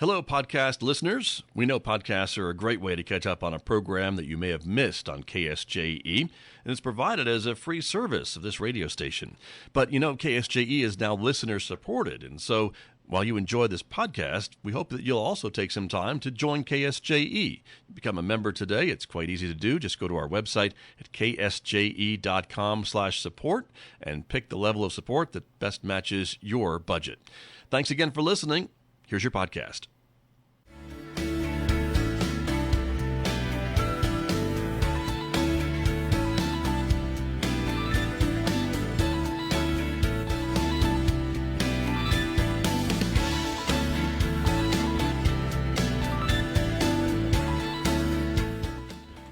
Hello, podcast listeners. We know podcasts are a great way to catch up on a program that you may have missed on KSJE, and it's provided as a free service of this radio station. But you know, KSJE is now listener-supported, and so while you enjoy this podcast, we hope that you'll also take some time to join KSJE. Become a member today. It's quite easy to do. Just go to our website at ksje.com/support and pick the level of support that best matches your budget. Thanks again for listening. Here's your podcast.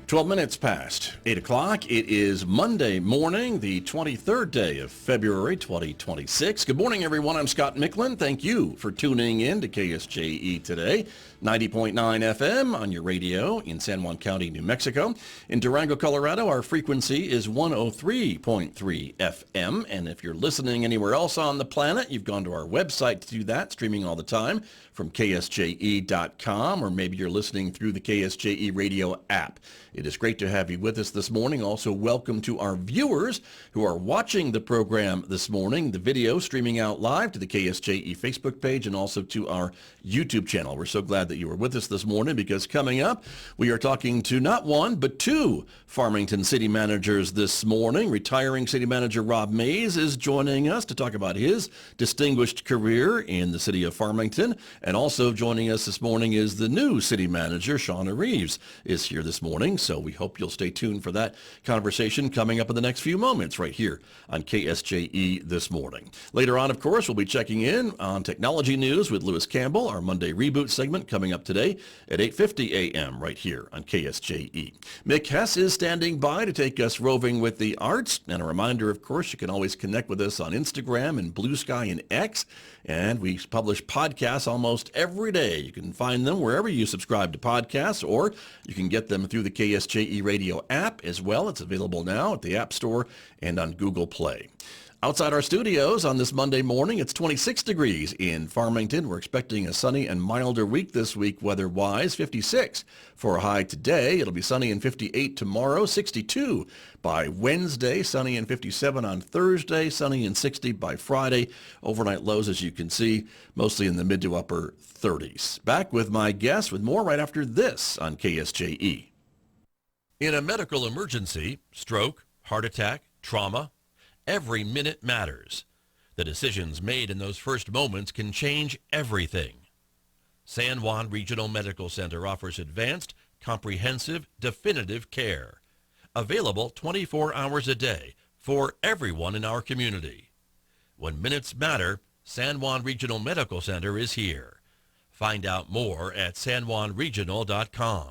12 minutes past 8 o'clock. It is Monday morning, the 23rd day of February 2026. Good morning, everyone. I'm Scott Michlin. Thank you for tuning in to KSJE today. 90.9 FM on your radio in San Juan County, New Mexico. In Durango, Colorado, our frequency is 103.3 FM. And if you're listening anywhere else on the planet, you've gone to our website to do that, streaming all the time from ksje.com, or maybe you're listening through the KSJE radio app. It is great to have you with us this morning. Also, welcome to our viewers who are watching the program this morning, the video streaming out live to the KSJE Facebook page and also to our YouTube channel. We're so glad that you were with us this morning, because coming up, we are talking to not one, but two Farmington city managers this morning. Retiring city manager Rob Mays is joining us to talk about his distinguished career in the city of Farmington. And also joining us this morning is the new city manager, Shaña Reeves, is here this morning. So we hope you'll stay tuned for that conversation coming up in the next few moments right here on KSJE this morning. Later on, of course, we'll be checking in on technology news with Lewis Campbell, our Monday Reboot segment coming up today at 8:50 a.m. right here on KSJE. Mick Hess is standing by to take us roving with the arts. And a reminder, of course, you can always connect with us on Instagram and Blue Sky and X. And we publish podcasts almost every day. You can find them wherever you subscribe to podcasts, or you can get them through the KSJE radio app as well. It's available now at the App Store and on Google Play. Outside our studios on this Monday morning, it's 26 degrees in Farmington. We're expecting a sunny and milder week this week weather-wise. 56 for a high today. It'll be sunny and 58 tomorrow. 62 by Wednesday. Sunny and 57 on Thursday. Sunny and 60 by Friday. Overnight lows, as you can see, mostly in the mid to upper 30s. Back with my guests with more right after this on KSJE. In a medical emergency, stroke, heart attack, trauma, every minute matters. The decisions made in those first moments can change everything. San Juan Regional Medical Center offers advanced, comprehensive, definitive care. Available 24 hours a day for everyone in our community. When minutes matter, San Juan Regional Medical Center is here. Find out more at sanjuanregional.com.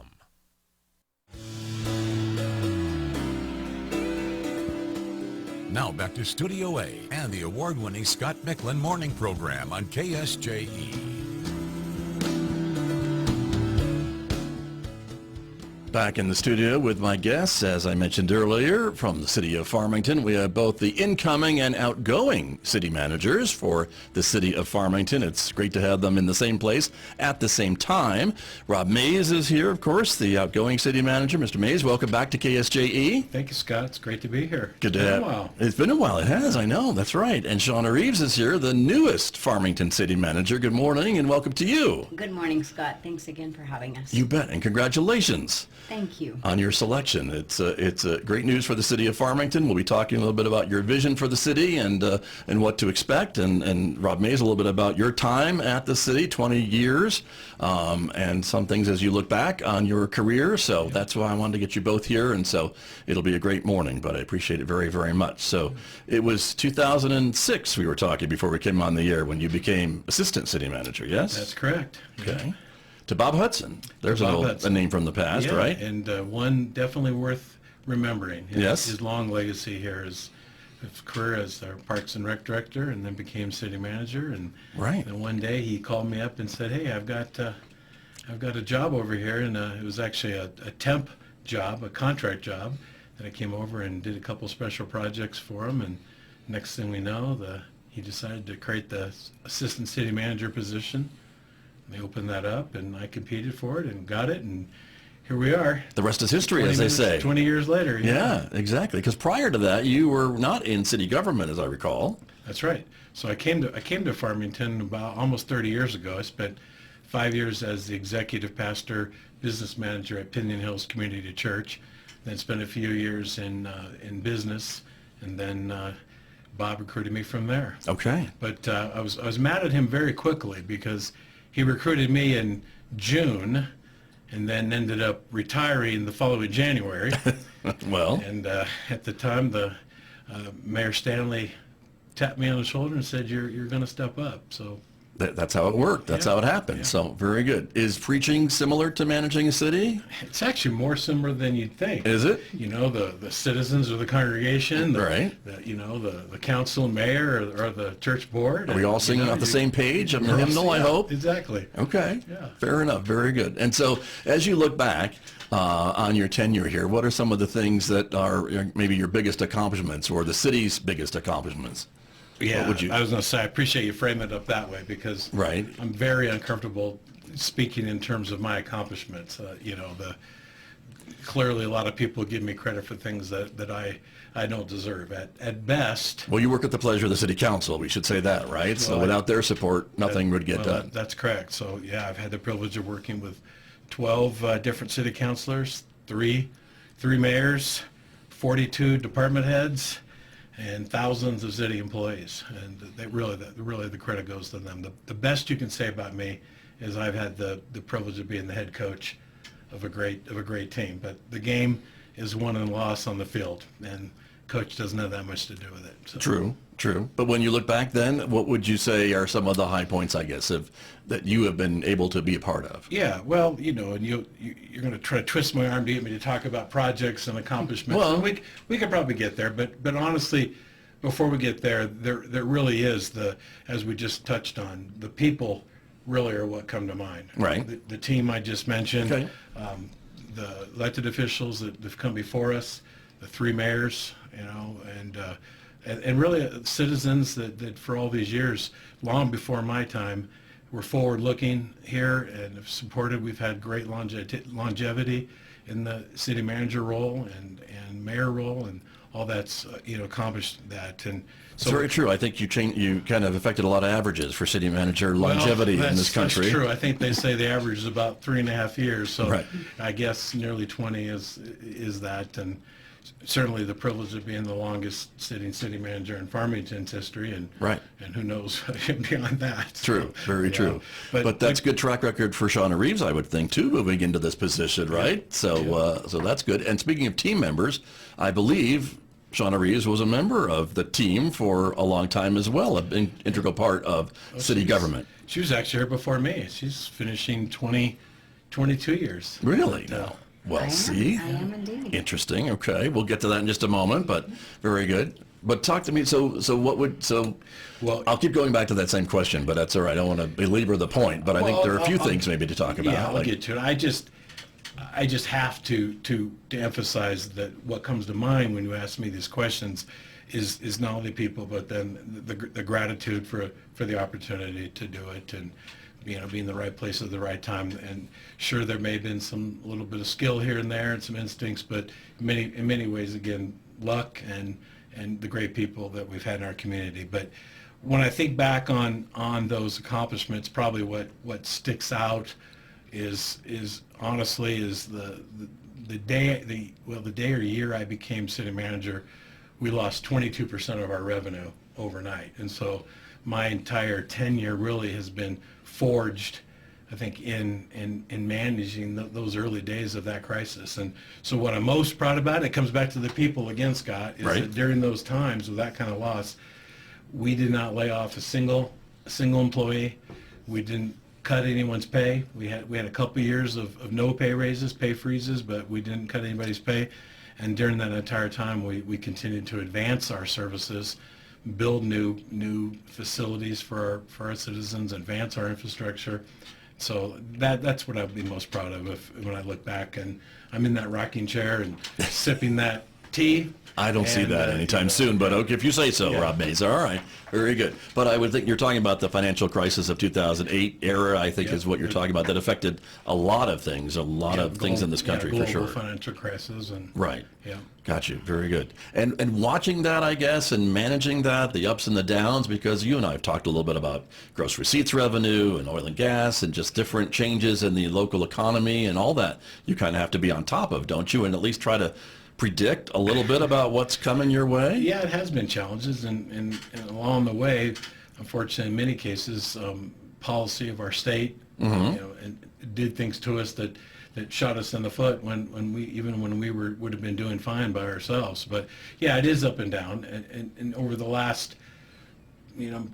Now back to Studio A and the award-winning Scott Michlin morning program on KSJE. Back in the studio with my guests, as I mentioned earlier, from the city of Farmington. We have both the incoming and outgoing city managers for the city of Farmington. It's great to have them in the same place at the same time. Rob Mays is here, of course, the outgoing city manager. Mr. Mays, welcome back to KSJE. Thank you, Scott. It's great to be here. Good to have. It's been a while. It has, I know. That's right. And Shaña Reeves is here, the newest Farmington city manager. Good morning and welcome to you. Good morning, Scott. Thanks again for having us. You bet, and congratulations. Thank you. On your selection. It's great news for the city of Farmington. We'll be talking a little bit about your vision for the city and what to expect. And Rob Mays, a little bit about your time at the city, 20 years, and some things as you look back on your career. So that's why I wanted to get you both here. And so it'll be a great morning, but I appreciate it very, very much. So it was 2006 we were talking before we came on the air when you became assistant city manager, yes? That's correct. Okay. To Bob Hudson. There's a name from the past, right? And one definitely worth remembering. His long legacy here is his career as our Parks and Rec director, and then became city manager. And then one day he called me up and said, "Hey, I've got a job over here," and it was actually a temp job, a contract job, that I came over and did a couple special projects for him. And next thing we know, he decided to create the assistant city manager position. They opened that up, and I competed for it and got it, and here we are. The rest is history, as they say. 20 years later. Yeah, exactly. Because prior to that, you were not in city government, as I recall. That's right. So I came to Farmington about almost 30 years ago. I spent 5 years as the executive pastor, business manager at Pinyon Hills Community Church, then spent a few years in business, and then Bob recruited me from there. Okay. But I was mad at him very quickly because he recruited me in June, and then ended up retiring the following January. Well. And at the time, the Mayor Stanley tapped me on the shoulder and said, "You're going to step up." So. That's how it worked. That's how it happened. Yeah. So very good. Is preaching similar to managing a city? It's actually more similar than you'd think. Is it? You know, the citizens or the congregation, the council and mayor or the church board. Are we all singing off the same page? I mean, the hymnal, I hope? Exactly. Okay. Yeah. Fair enough. Very good. And so as you look back on your tenure here, what are some of the things that are maybe your biggest accomplishments or the city's biggest accomplishments? Yeah, I was going to say, I appreciate you framing it up that way because I'm very uncomfortable speaking in terms of my accomplishments. Clearly a lot of people give me credit for things that I don't deserve. At best... Well, you work at the pleasure of the city council. We should say that, right? Well, so without their support, nothing would get done. That's correct. So, yeah, I've had the privilege of working with 12 different city councilors, three mayors, 42 department heads, and thousands of city employees, and really the credit goes to them. The best you can say about me is I've had the privilege of being the head coach of a great team. But the game is won and lost on the field, and coach doesn't have that much to do with it. So. True. But when you look back, then what would you say are some of the high points, I guess, that you have been able to be a part of? Yeah, well, and you're going to try to twist my arm to get me to talk about projects and accomplishments. Well, and we could probably get there, but honestly, before we get there really is as we just touched on, the people really are what come to mind. Right. The team I just mentioned, okay. The elected officials that have come before us, the 3 mayors, and really citizens that for all these years, long before my time, were forward-looking here and have supported. We've had great longevity in the city manager role and mayor role, and all that's accomplished that. And so, it's very true. I think you kind of affected a lot of averages for city manager longevity in this country. That's true. I think they say the average is about 3.5 years. So right. I guess nearly 20 is that, and certainly the privilege of being the longest sitting city manager in Farmington's history, and who knows beyond that. True, very true. But that's good track record for Shaña Reeves, I would think, too, moving into this position, right? Yeah. So that's good. And speaking of team members, I believe Shaña Reeves was a member of the team for a long time as well, an integral part of city government. She was actually here before me. She's finishing 22 years. Really? No. Well, I am indeed. Interesting. Okay, we'll get to that in just a moment, but very good. But talk to me. So I'll keep going back to that same question, but that's all right. I don't want to belabor the point, but I think there are a few things maybe to talk about. Yeah, I'll get to it. I just have to emphasize that what comes to mind when you ask me these questions is not only people, but then the gratitude for the opportunity to do it, and be in the right place at the right time. And sure, there may have been some little bit of skill here and there and some instincts, but in many ways, again, luck and the great people that we've had in our community. But when I think back on those accomplishments, probably what sticks out is honestly the day or year I became city manager, we lost 22% of our revenue overnight. And so my entire tenure really has been forged, I think, in managing those early days of that crisis. And so what I'm most proud about, it comes back to the people again, Scott, is that during those times of that kind of loss, we did not lay off a single employee. We didn't cut anyone's pay. We had a couple of years of no pay raises, pay freezes, but we didn't cut anybody's pay. And during that entire time, we continued to advance our services, build new facilities for our citizens, advance our infrastructure. So that's what I'd be most proud of when I look back and I'm in that rocking chair and sipping that tea. I don't see that anytime soon, but okay, if you say so, Rob Mays. All right, very good. But I would think you're talking about the financial crisis of 2008 era, I think is what you're talking about, that affected a lot of things, things in this country, for sure. Global financial crisis. Right. Yeah. Got you. Very good. And watching that, I guess, and managing that, the ups and the downs, because you and I have talked a little bit about gross receipts revenue and oil and gas and just different changes in the local economy and all that you kind of have to be on top of, don't you? And at least try to predict a little bit about what's coming your way? Yeah, it has been challenges, and along the way, unfortunately, in many cases, policy of our state, and did things to us that shot us in the foot when we would have been doing fine by ourselves. But yeah, it is up and down, and over the last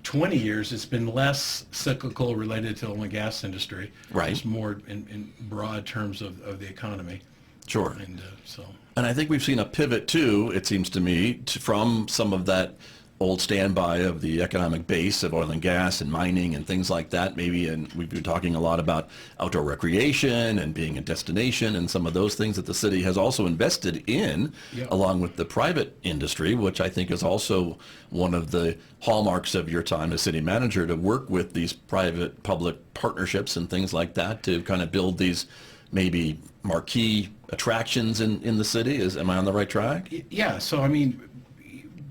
20 years, it's been less cyclical related to the oil and gas industry. Right. It's more in broad terms of the economy. Sure. And so. And I think we've seen a pivot too, it seems to me, from some of that old standby of the economic base of oil and gas and mining and things like that, maybe, and we've been talking a lot about outdoor recreation and being a destination and some of those things that the city has also invested in, along with the private industry, which I think is also one of the hallmarks of your time as city manager, to work with these private-public partnerships and things like that to kind of build these maybe marquee attractions in the city. Am I on the right track? Yeah, so I mean,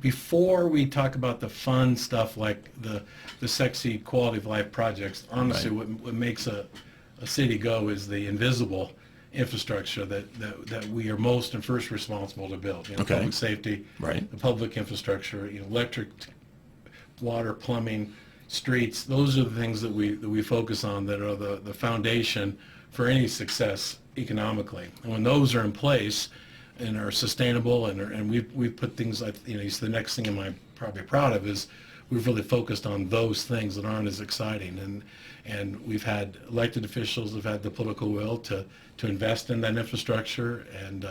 before we talk about the fun stuff like the sexy quality of life projects, honestly, what makes a city go is the invisible infrastructure that we are most and first responsible to build. Public safety, the public infrastructure, electric, water, plumbing, streets. Those are the things that we focus on, that are the foundation for any success economically. And when those are in place and are sustainable, and we've put things like, the next thing I'm probably proud of is we've really focused on those things that aren't as exciting, and we've had elected officials have had the political will to invest in that infrastructure, and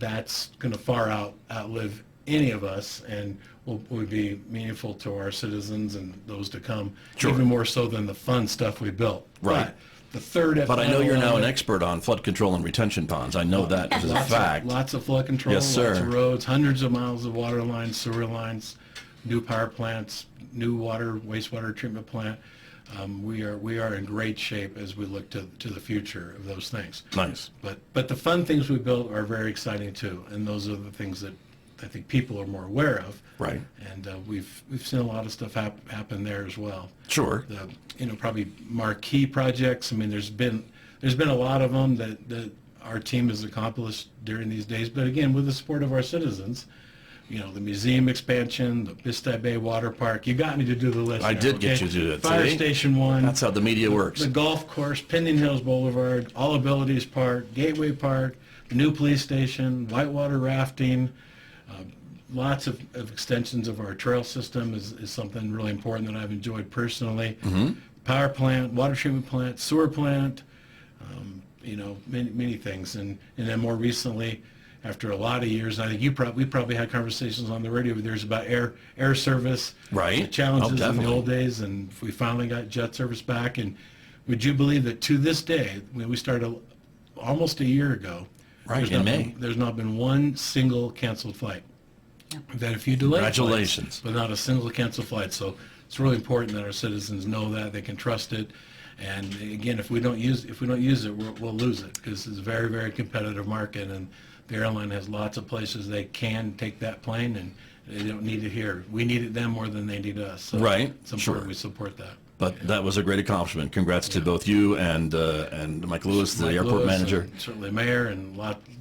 that's going to far outlive any of us, and will be meaningful to our citizens and those to come, even more so than the fun stuff we built. Right. But I know you're now an expert on flood control and retention ponds. I know that as a fact. Lots of flood control, yes, sir. Lots of roads, hundreds of miles of water lines, sewer lines, new power plants, new wastewater treatment plant. We are in great shape as we look to the future of those things. Nice. But the fun things we built are very exciting too, and those are the things that I think people are more aware of. Right. And we've seen a lot of stuff happen there as well. Sure. Probably marquee projects. I mean, there's been a lot of them that our team has accomplished during these days. But again, with the support of our citizens, the museum expansion, the Bistai Bay Water Park. You got me to do the list. I did get you to do it. Fire Station 1. That's how the media works. The golf course, Pending Hills Boulevard, All Abilities Park, Gateway Park, the new police station, whitewater rafting. Lots of extensions of our trail system is something really important that I've enjoyed personally. Mm-hmm. Power plant, water treatment plant, sewer plant, many things. And then more recently, after a lot of years, I think we probably had conversations on the radio with yours about air service. Right. Challenges in the old days, and we finally got jet service back. And would you believe that to this day, when we started almost a year ago, there's not been one single canceled flight. That if you delay congratulations, but not a single canceled flight. So it's really important that our citizens know that they can trust it. And again, if we don't use it, we'll lose it, because it's a very, very competitive market, and the airline has lots of places they can take that plane, and they don't need it here. We need it them more than they need us. So it's important we support that. But that was a great accomplishment. Congrats to both you and Mike Lewis, the airport manager. And certainly mayor, and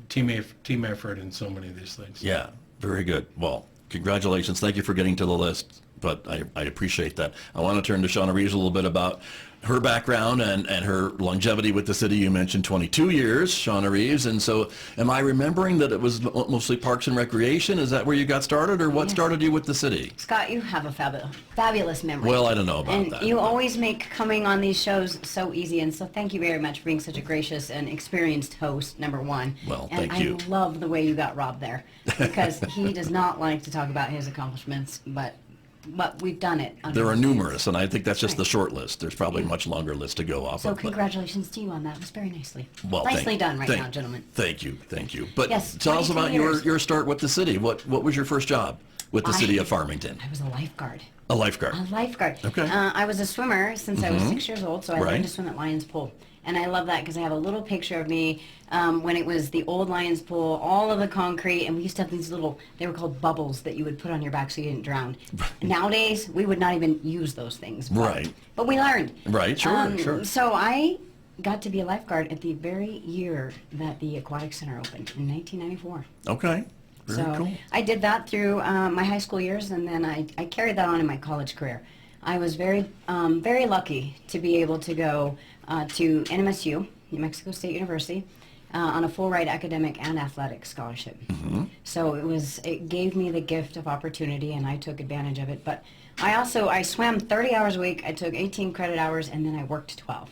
team effort in so many of these things. Yeah. Very good. Well, congratulations. Thank you for getting to the list, but I appreciate that. I want to turn to Shaña Reeves a little bit about her background and her longevity with the city. You mentioned 22 years, Shaña Reeves, and so am I remembering that it was mostly Parks and Recreation? Is that where you got started, or what started you with the city? Scott, you have a fabulous memory. Well, I don't know about that. And you always make coming on these shows so easy, and so thank you very much for being such a gracious and experienced host, number one. Well, and thank you. I love the way you got Rob there, because he does not like to talk about his accomplishments, but but we've done it. There are numerous, and I think that's just the short list. There's probably a much longer list to go off so of. So congratulations to you on that. It was very well, nicely done now, gentlemen. Thank you. But yes, tell us about your start with the city. What was your first job with the city of Farmington? I was a lifeguard. A lifeguard? A lifeguard. Okay. I was a swimmer since I was 6 years old, so I learned to swim at Lions Pool. And I love that because I have a little picture of me when it was the old Lions Pool, all of the concrete, and we used to have these little, they were called bubbles that you would put on your back so you didn't drown. Nowadays, we would not even use those things. But we learned. Right, sure. So I got to be a lifeguard at the very year that the Aquatic Center opened in 1994. Okay. Very cool. I did that through my high school years, and then I carried that on in my college career. I was very lucky to be able to go to NMSU, New Mexico State University, on a full ride academic and athletic scholarship. So it gave me the gift of opportunity, and I took advantage of it. But I swam 30 hours a week. I took 18 credit hours, and then I worked 12.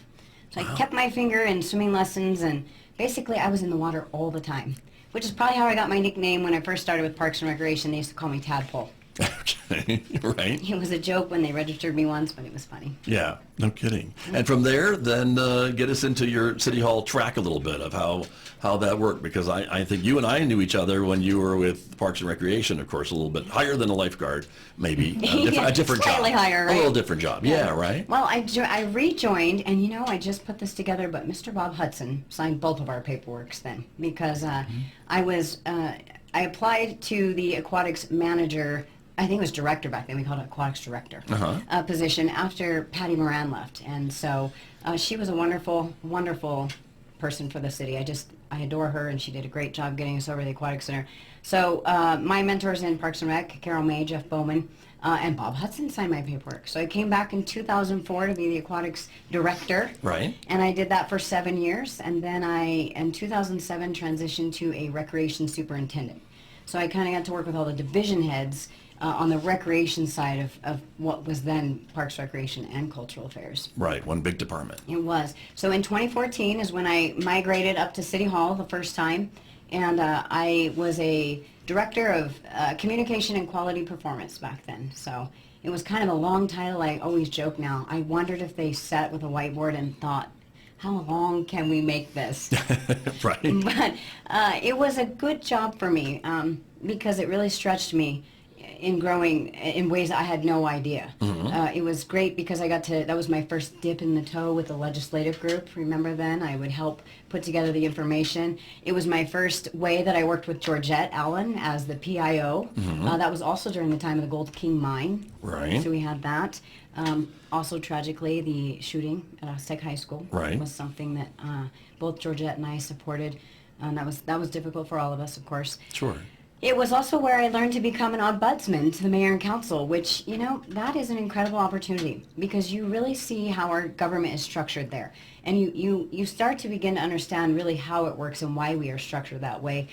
So I kept my finger in swimming lessons, and basically I was in the water all the time, which is probably how I got my nickname when I first started with Parks and Recreation. They used to call me Tadpole. Okay, right. It was a joke when they registered me once, but it was funny. Yeah, no kidding. And from there, then get us into your City Hall track a little bit of how that worked, because I think you and I knew each other when you were with Parks and Recreation, of course, a little bit higher than a lifeguard, maybe. A different job. Slightly higher, right? A little different job, yeah right? Well, I rejoined, and I just put this together, but Mr. Bob Hudson signed both of our paperworks then, because I applied to the aquatics manager, I think it was director back then, we called it aquatics director, position after Patty Moran left. And so she was a wonderful, wonderful person for the city. I adore her, and she did a great job getting us over to the Aquatic Center. So my mentors in Parks and Rec, Carol May, Jeff Bowman, and Bob Hudson signed my paperwork. So I came back in 2004 to be the aquatics director. Right. And I did that for 7 years. And then in 2007, transitioned to a recreation superintendent. So I kind of got to work with all the division heads on the recreation side of what was then Parks, Recreation, and Cultural Affairs. Right, one big department. It was. So in 2014 is when I migrated up to City Hall the first time, and I was a director of communication and quality performance back then. So it was kind of a long title. I always joke now. I wondered if they sat with a whiteboard and thought, how long can we make this? Right. But it was a good job for me because it really stretched me in growing in ways I had no idea. It was great because that was my first dip in the toe with the legislative group. Remember then? I would help put together the information. It was my first way that I worked with Georgette Allen as the PIO. That was also during the time of the Gold King Mine. Right. So we had that. Also, tragically, the shooting at Aztec High School was something that both Georgette and I supported. That was difficult for all of us, of course. Sure. It was also where I learned to become an ombudsman to the mayor and council, which, that is an incredible opportunity because you really see how our government is structured there. And you start to begin to understand really how it works and why we are structured that way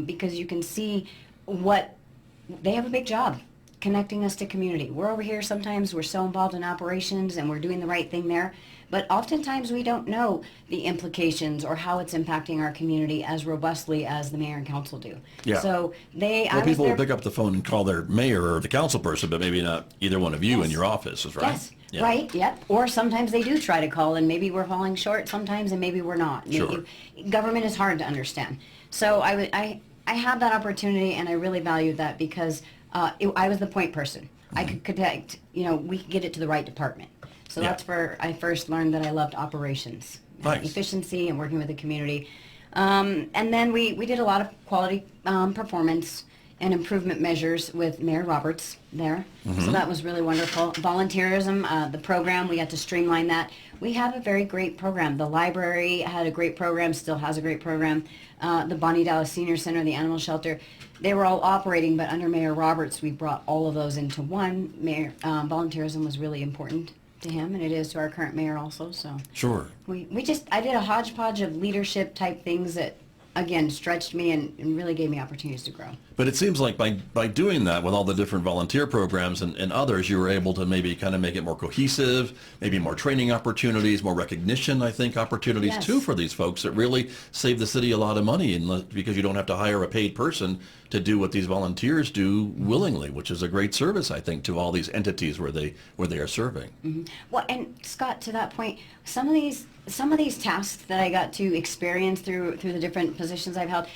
because you can see they have a big job connecting us to community. We're over here sometimes, we're so involved in operations and we're doing the right thing there, but oftentimes we don't know the implications or how it's impacting our community as robustly as the mayor and council do. Yeah. So people will pick up the phone and call their mayor or the council person, but maybe not either one of you in your office, right? Yes. Yeah. Right, yep. Or sometimes they do try to call and maybe we're falling short sometimes and maybe we're not. Sure. Government is hard to understand. So I had that opportunity and I really valued that because I was the point person. I could connect, we could get it to the right department. So that's where I first learned that I loved operations, efficiency, and working with the community. And then we did a lot of quality performance and improvement measures with Mayor Roberts there. So that was really wonderful. Volunteerism, the program, we got to streamline that. We have a very great program. The library had a great program, still has a great program. The Bonnie Dallas Senior Center, the animal shelter, they were all operating, but under Mayor Roberts, we brought all of those into one. Volunteerism was really important to him, and it is to our current mayor also. So sure, I did a hodgepodge of leadership type things that again, stretched me and really gave me opportunities to grow. But it seems like by doing that with all the different volunteer programs and others, you were able to maybe kind of make it more cohesive, maybe more training opportunities, more recognition, I think, opportunities Yes. too for these folks that really save the city a lot of money because you don't have to hire a paid person to do what these volunteers do willingly, which is a great service, I think, to all these entities where they are serving. Mm-hmm. Well, and Scott, to that point, some of these tasks that I got to experience through the different positions I've held,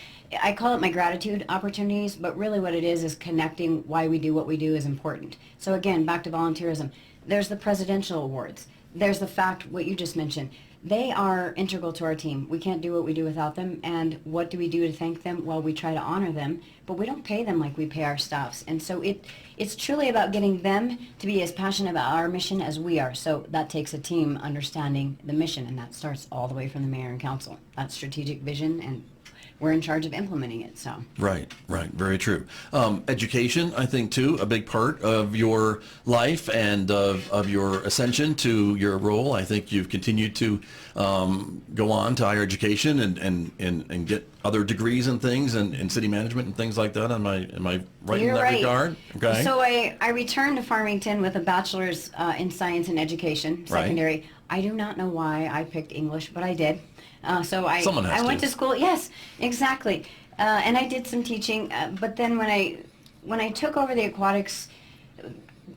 I call it my gratitude opportunities, but really what it is connecting why we do what we do is important. So again, back to volunteerism. There's the presidential awards. There's the fact, what you just mentioned. They are integral to our team. We can't do what we do without them. And what do we do to thank them? Well, we try to honor them, but we don't pay them like we pay our staffs. And so it's truly about getting them to be as passionate about our mission as we are. So that takes a team understanding the mission, and that starts all the way from the mayor and council. That's strategic vision, and we're in charge of implementing it. So right, very true. Education, I think, too, a big part of your life and of your ascension to your role. I think you've continued to go on to higher education and get other degrees and things in city management and things like that. Am I right You're in that right. regard? Okay. So I returned to Farmington with a bachelor's in science and education, secondary. Right. I do not know why I picked English, but I did. So I went to school. Yes, exactly. And I did some teaching. But then when I took over the aquatics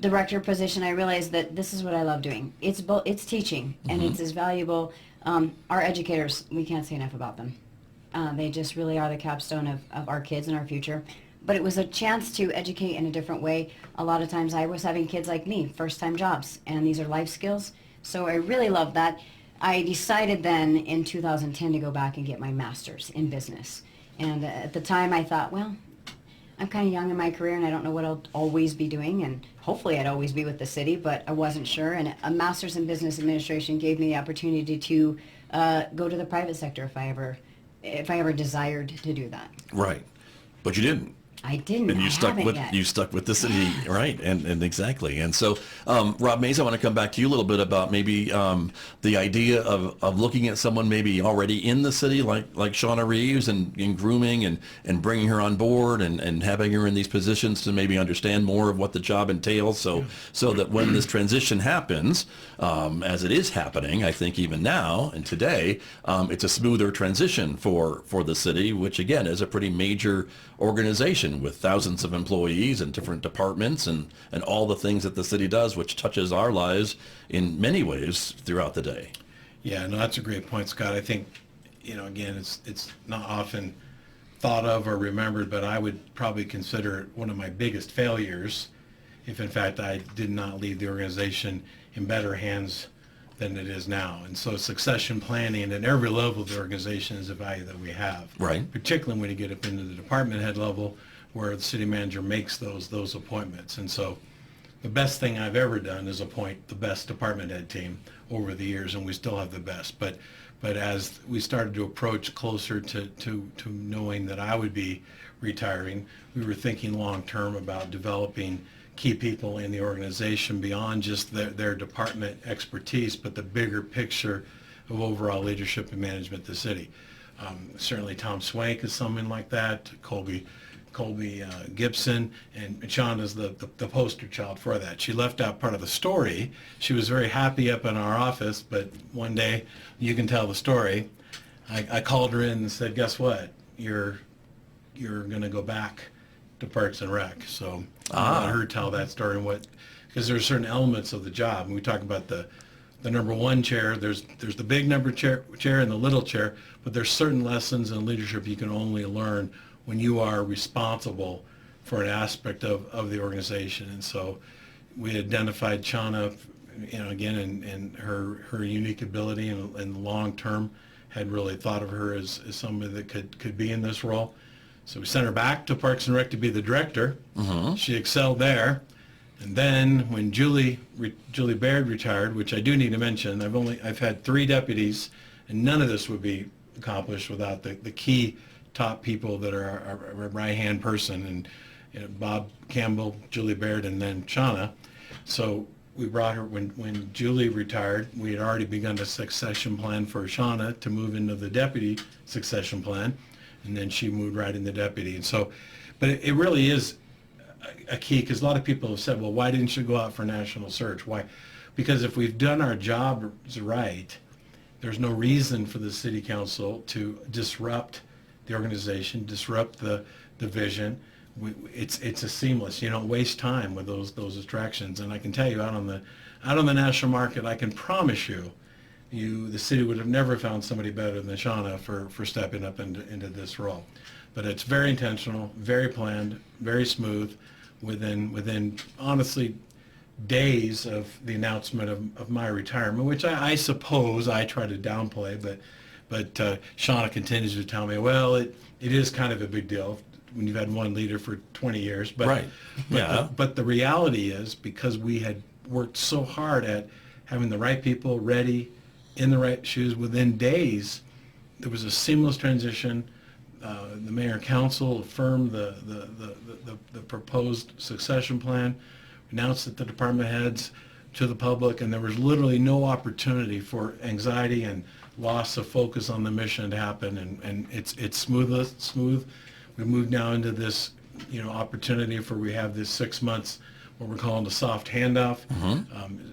director position, I realized that this is what I love doing. It's teaching, and it's as valuable. Our educators, we can't say enough about them. They just really are the capstone of our kids and our future. But it was a chance to educate in a different way. A lot of times I was having kids like me, first-time jobs, and these are life skills. So I really love that. I decided then in 2010 to go back and get my master's in business. And at the time I thought, well, I'm kind of young in my career and I don't know what I'll always be doing, and hopefully I'd always be with the city, but I wasn't sure. And a master's in business administration gave me the opportunity to go to the private sector if I ever desired to do that. Right. But you didn't. I didn't. And you stuck with the city, right? And exactly. And so, Rob Mays, I want to come back to you a little bit about maybe the idea of looking at someone maybe already in the city, like Shaña Reeves, and grooming and bringing her on board and having her in these positions to maybe understand more of what the job entails, so that when this transition happens, as it is happening, I think even now and today, it's a smoother transition for the city, which again is a pretty major organization with thousands of employees and different departments and all the things that the city does, which touches our lives in many ways throughout the day. Yeah, no, that's a great point, Scott. I think, again, it's not often thought of or remembered, but I would probably consider it one of my biggest failures if, in fact, I did not leave the organization in better hands than it is now. And so succession planning at every level of the organization is a value that we have. Right. Particularly when you get up into the department head level where the city manager makes those appointments. And so the best thing I've ever done is appoint the best department head team over the years, and we still have the best. But as we started to approach closer to knowing that I would be retiring, we were thinking long term about developing key people in the organization beyond just their department expertise, but the bigger picture of overall leadership and management of the city. Certainly Tom Swank is someone like that, Colby Gibson, and Shaña is the poster child for that. She left out part of the story. She was very happy up in our office, but one day, you can tell the story, I called her in and said, guess what? You're going to go back to Parks and Rec. So I let her tell that story and because there are certain elements of the job. When we talk about the number one chair, there's the big number chair and the little chair, but there's certain lessons in leadership you can only learn when you are responsible for an aspect of the organization. And so we identified Shaña, again, and her unique ability and long term had really thought of her as somebody that could be in this role. So we sent her back to Parks and Rec to be the director. Mm-hmm. She excelled there. And then when Julie Baird retired, which I do need to mention, I've had 3 deputies, and none of this would be accomplished without the key top people that are our right-hand person, and Bob Campbell, Julie Baird, and then Shaña. So we brought her, when Julie retired, we had already begun a succession plan for Shaña to move into the deputy succession plan. and then she moved right into deputy. And so, but it really is a key, because a lot of people have said, well, why didn't you go out for national search? Why? Because if we've done our jobs right, there's no reason for the city council to disrupt the organization, disrupt the vision. It's a seamless. You don't waste time with those distractions. And I can tell you, out on the national market, I can promise you, the city would have never found somebody better than Shaña for stepping up into this role. But it's very intentional, very planned, very smooth. Within honestly days of the announcement of my retirement, which I suppose I try to downplay, but Shaña continues to tell me, well, it is kind of a big deal when you've had one leader for 20 years. But, right. Yeah. But the reality is, because we had worked so hard at having the right people ready, in the right shoes, within days, there was a seamless transition. The mayor and council affirmed the proposed succession plan, announced it to department heads, to the public, and there was literally no opportunity for anxiety and loss of focus on the mission to happen. And it's smooth. We moved now into this, opportunity for, we have this 6 months, what we're calling a soft handoff.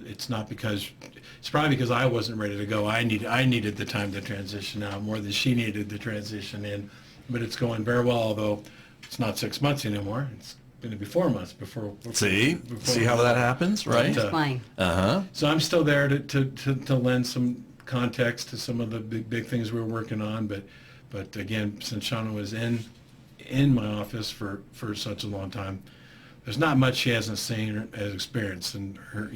It's probably because I wasn't ready to go. I needed the time to transition out more than she needed the transition in. But it's going very well, although it's not 6 months anymore. It's going to be 4 months before see how that happens, right? Flying. So I'm still there to lend some context to some of the big things we're working on. But again, since Shaña was in my office for such a long time, there's not much she hasn't seen or has experienced. And her,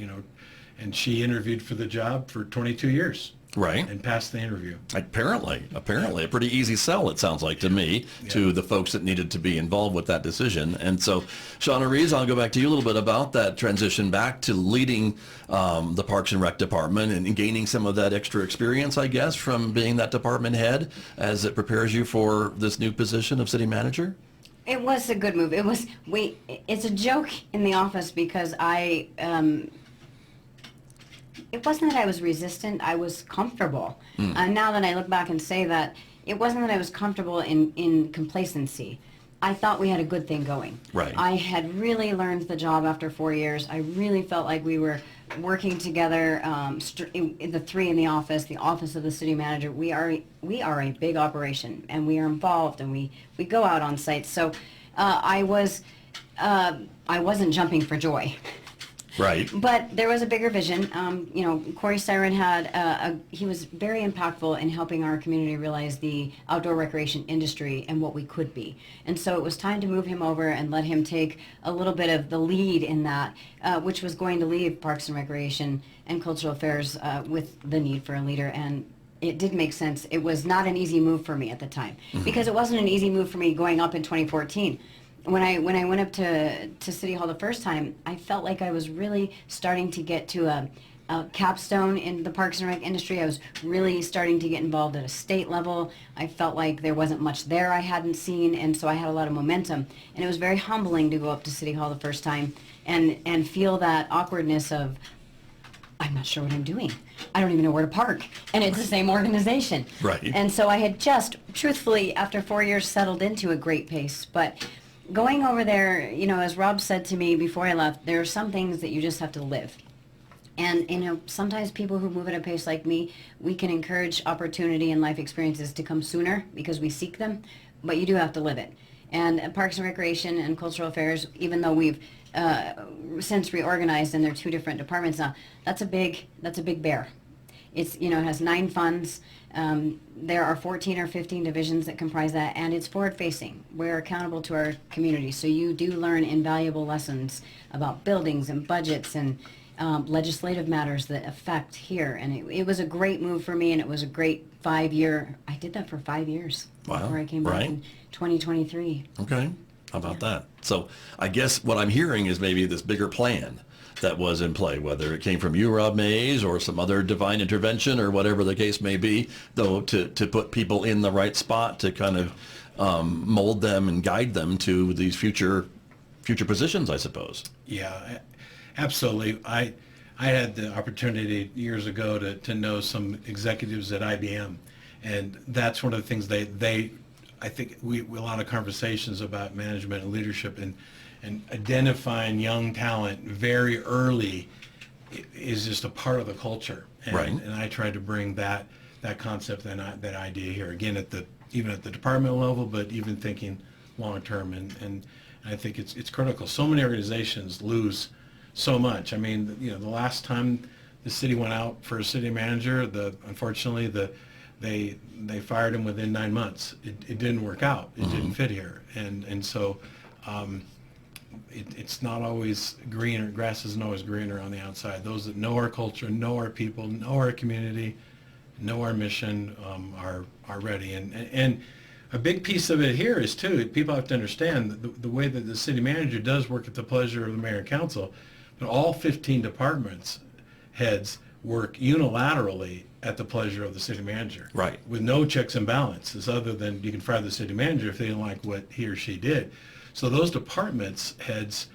and she interviewed for the job for 22 years. Right. And passed the interview. Apparently. A pretty easy sell, it sounds like to me, to the folks that needed to be involved with that decision. And so, Shaña Reeves, I'll go back to you a little bit about that transition back to leading the Parks and Rec department and gaining some of that extra experience, I guess, from being that department head as it prepares you for this new position of city manager. It was a good move. It's a joke in the office because it wasn't that I was resistant, I was comfortable. Now that I look back and say that, it wasn't that I was comfortable in complacency. I thought we had a good thing going. Right. I had really learned the job after 4 years. I really felt like we were working together, the three in the office of the city manager. We are a big operation, and we are involved, and we go out on site. So I wasn't jumping for joy. Right. But there was a bigger vision. Corey Siren he was very impactful in helping our community realize the outdoor recreation industry and what we could be. And so it was time to move him over and let him take a little bit of the lead in that, which was going to leave Parks and Recreation and Cultural Affairs with the need for a leader. And it did make sense. It was not an easy move for me at the time, because it wasn't an easy move for me going up in 2014. When I went up to City Hall the first time, I felt like I was really starting to get to a capstone in the Parks and Rec industry. I was really starting to get involved at a state level. I felt like there wasn't much there I hadn't seen, and so I had a lot of momentum. And it was very humbling to go up to City Hall the first time and feel that awkwardness of, I'm not sure what I'm doing. I don't even know where to park. And it's the same organization. Right. And so I had just, truthfully, after 4 years, settled into a great pace. But going over there, as Rob said to me before I left, there are some things that you just have to live. And, sometimes people who move at a pace like me, we can encourage opportunity and life experiences to come sooner because we seek them, but you do have to live it. And Parks and Recreation and Cultural Affairs, even though we've since reorganized and they're two different departments now, that's a big bear. It's, it has 9 funds. There are 14 or 15 divisions that comprise that, and it's forward-facing. We're accountable to our community, so you do learn invaluable lessons about buildings and budgets and legislative matters that affect here. And it was a great move for me, and it was a great 5-year. I did that for 5 years before I came back in 2023. Okay, how about that? So I guess what I'm hearing is maybe this bigger plan that was in play, whether it came from you, Rob Mays, or some other divine intervention, or whatever the case may be, though, to put people in the right spot to kind of mold them and guide them to these future positions, I suppose. Yeah, absolutely. I had the opportunity years ago to know some executives at IBM, and that's one of the things I think a lot of conversations about management and leadership and identifying young talent very early is just a part of the culture. And, right. And I try to bring that concept and that idea here again even at the department level, but even thinking long term. And I think it's critical. So many organizations lose so much. I mean, the last time the city went out for a city manager, unfortunately they fired him within 9 months. It didn't work out. It didn't fit here. And so it's not always greener. Grass isn't always greener on the outside. Those that know our culture, know our people, know our community, know our mission, are ready. And a big piece of it here is too, people have to understand the way that the city manager does work at the pleasure of the mayor and council, but all 15 departments heads work unilaterally at the pleasure of the city manager. Right. With no checks and balances other than you can fire the city manager if they don't like what he or she did. So those departments heads,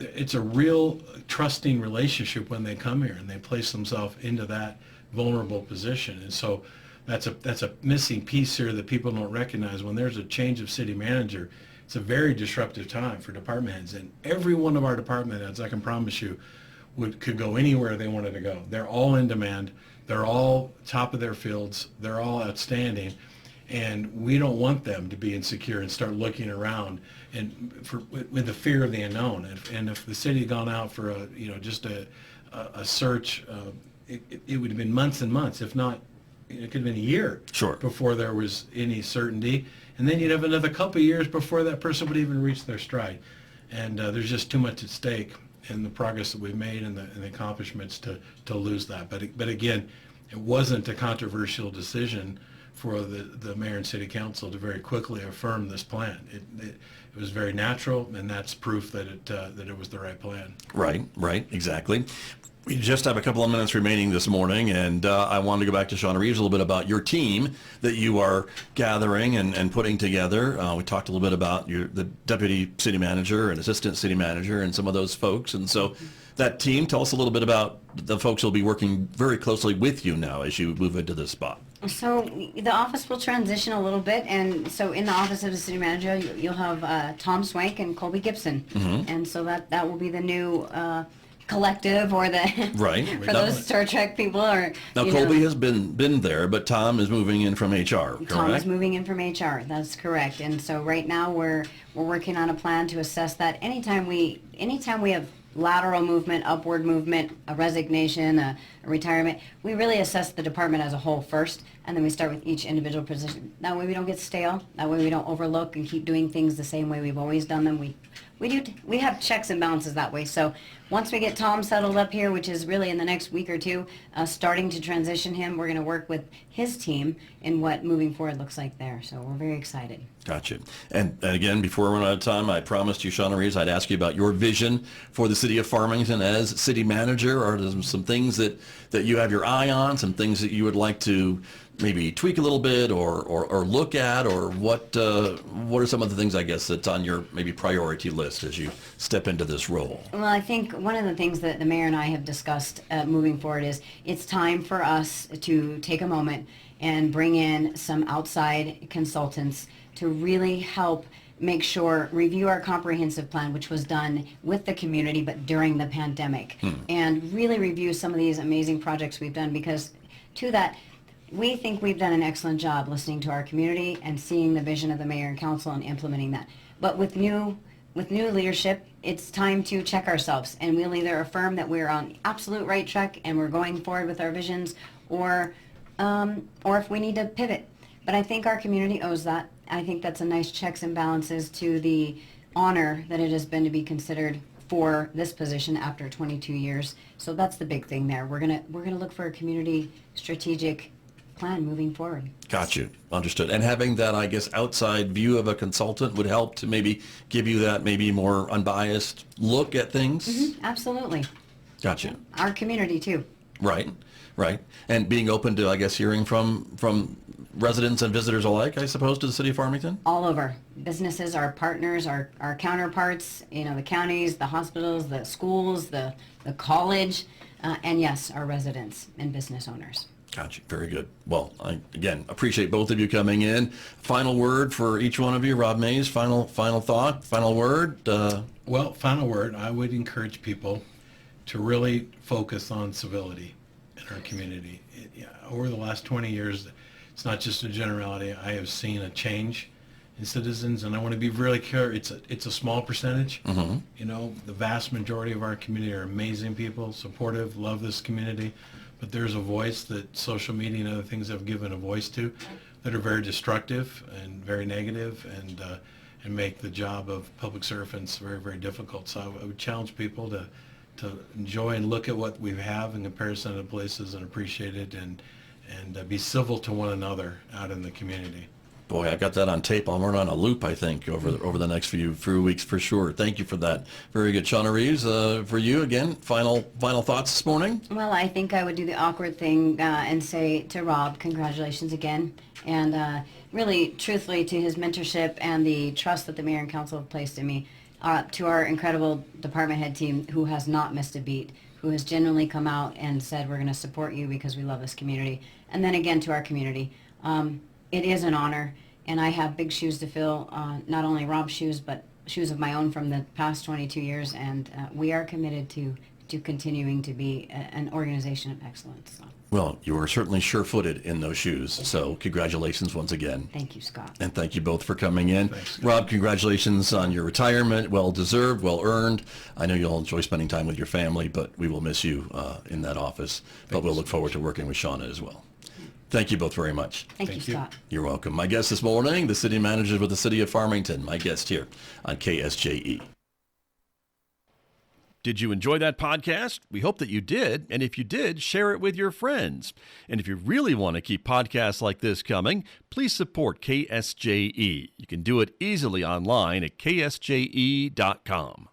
it's a real trusting relationship when they come here and they place themselves into that vulnerable position. And so that's a missing piece here that people don't recognize. When there's a change of city manager, it's a very disruptive time for department heads. And every one of our department heads, I can promise you, could go anywhere they wanted to go. They're all in demand. They're all top of their fields. They're all outstanding. And we don't want them to be insecure and start looking around and with the fear of the unknown. And if the city had gone out for just a search, it would have been months and months, if not, it could have been a year before there was any certainty. And then you'd have another couple of years before that person would even reach their stride. And there's just too much at stake in the progress that we've made and the accomplishments to lose that. But again, it wasn't a controversial decision for the mayor and city council to very quickly affirm this plan. It was very natural, and that's proof that it was the right plan. Right, exactly. We just have a couple of minutes remaining this morning, and I wanted to go back to Shaña Reeves a little bit about your team that you are gathering and putting together. We talked a little bit about the deputy city manager and assistant city manager and some of those folks. And so that team, tell us a little bit about the folks who will be working very closely with you now as you move into this spot. So the office will transition a little bit, and so in the office of the city manager, you'll have Tom Swank and Colby Gibson. And so that will be the new collective, or the for those Star Trek people. Or now Colby has been there, but Tom is moving in from HR. Correct? Tom is moving in from HR. That's correct. And so right now we're working on a plan to assess that. Anytime we have lateral movement, upward movement, a resignation, a retirement, we really assess the department as a whole first, and then we start with each individual position. That way we don't get stale. That way we don't overlook and keep doing things the same way we've always done them. We have checks and balances that way. So once we get Tom settled up here, which is really in the next week or two, starting to transition him, we're going to work with his team in what moving forward looks like there. So we're very excited. Gotcha. And again, before we run out of time, I promised you, Shaña Reeves, I'd ask you about your vision for the city of Farmington as city manager. Are there some things that you have your eye on, some things that you would like to maybe tweak a little bit or look at, or what are some of the things, I guess, that's on your maybe priority list as you step into this role? Well, I think one of the things that the mayor and I have discussed moving forward is it's time for us to take a moment and bring in some outside consultants to really help review our comprehensive plan, which was done with the community but during the pandemic, and really review some of these amazing projects we've done, because to that, we think we've done an excellent job listening to our community and seeing the vision of the mayor and council and implementing that. But with new leadership, it's time to check ourselves, and we'll either affirm that we're on the absolute right track and we're going forward with our visions, or if we need to pivot. But I think our community owes that. I think that's a nice checks and balances to the honor that it has been to be considered for this position after 22 years. So that's the big thing there. We're gonna look for a community strategic plan moving forward. Got you. Understood. And having that, I guess, outside view of a consultant would help to maybe give you that maybe more unbiased look at things? Absolutely. Got you. Our community too. Right. And being open to, I guess, hearing from residents and visitors alike, I suppose, to the city of Farmington? All over. Businesses, our partners, our counterparts, the counties, the hospitals, the schools, the college, and yes, our residents and business owners. Gotcha. Very good. Well, I, again, appreciate both of you coming in. Final word for each one of you. Rob Mays, final thought, final word? Well, final word, I would encourage people to really focus on civility in our community. Over the last 20 years, it's not just a generality. I have seen a change in citizens, and I want to be really clear. It's a small percentage. Mm-hmm. You know, the vast majority of our community are amazing people, supportive, love this community. But there's a voice that social media and other things have given a voice to that are very destructive and very negative, and make the job of public servants very, very difficult. So I would challenge people to enjoy and look at what we have in comparison to places and appreciate it, and be civil to one another out in the community. Boy, I got that on tape. I'll run on a loop, I think, over the next few weeks for sure. Thank you for that. Very good. Shaña Reeves, for you, again, final thoughts this morning? Well, I think I would do the awkward thing and say to Rob, congratulations again. And really, truthfully, to his mentorship and the trust that the mayor and council have placed in me, to our incredible department head team who has not missed a beat, who has genuinely come out and said, we're going to support you because we love this community. And then again, to our community. It is an honor, and I have big shoes to fill, not only Rob's shoes, but shoes of my own from the past 22 years, and we are committed to continuing to be an organization of excellence. So. Well, you are certainly sure-footed in those shoes, so congratulations once again. Thank you, Scott. And thank you both for coming in. Thanks, Rob, congratulations on your retirement. Well-deserved, well-earned. I know you'll enjoy spending time with your family, but we will miss you in that office. But we'll look forward to working with Shaña as well. Thank you both very much. Thank you, Scott. You're welcome. My guest this morning, the city manager with the city of Farmington, my guest here on KSJE. Did you enjoy that podcast? We hope that you did. And if you did, share it with your friends. And if you really want to keep podcasts like this coming, please support KSJE. You can do it easily online at ksje.com.